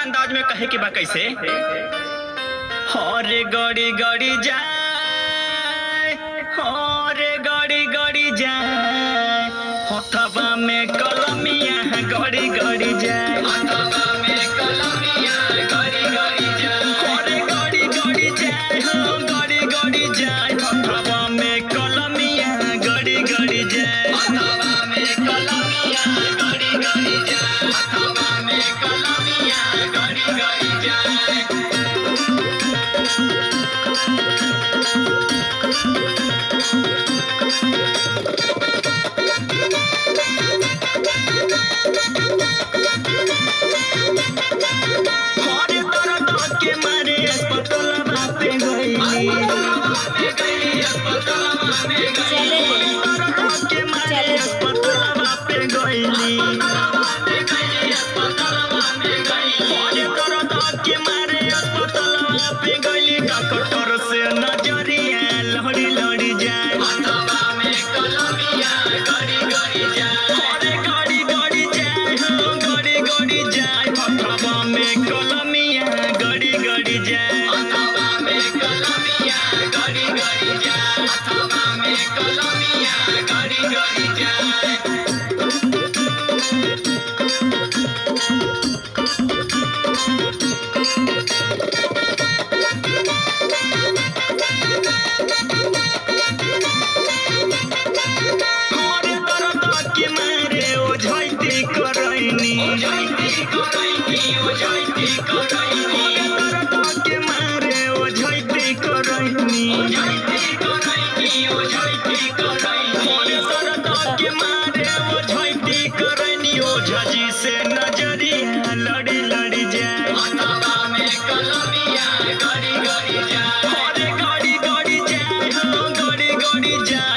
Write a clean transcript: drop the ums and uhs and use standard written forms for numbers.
अंदाज में कहे के बा कैसे। हरे गड़ी गड़ी जाए, हरे गड़ी गड़ी जाए, हथवा में कलमिया गड़ी गड़ी जाए, हथवा में कलमिया गड़ी गड़ी जाए, हरे गड़ी गड़ी जाए, हो गड़ी गड़ी जाए, हथवा में कलमिया गड़ी गड़ी जाए, हथवा में कलमिया गड़ी गड़ी जाए, हथवा में कलमिया गड़ी गड़ी जाए। हरे दर्द के मारे अस्पतालवा पे गइली, अस्पतालवा में गइली, हरे दर्द के मारे अस्पतालवा पे गइली, अस्पतालवा में गइली, हरे दर्द के मारे अस्पतालवा पे गइली। डॉक्टर से नजरिया लहड़ी लहड़ी जाए, हथवा में कलमिया गड़ी गड़ी जाए, हरे गड़ी गड़ी जाए, हो गड़ी गड़ी जाए, हथवा में कलमिया गड़ी गड़ी जाए, हथवा में कलमिया गड़ी गड़ी जाए, हथवा में कलमिया गड़ी गड़ी जाए। हरे दर्द के मारे ओझैती करैनी, ओझैती करैनी, ओझैती करैनी, हरे दर्द के मारे ओझैती करैनी, ओझैती करैनी, ओझैती करैनी, हरे दर्द के मारे ओझैती करैनी। ओझा जी से नजरिया लड़ी लड़ी जाए, हथवा में कलमिया गड़ी गड़ी जाए, हरे गड़ी गड़ी जाए, हो गड़ी गड़ी जाए,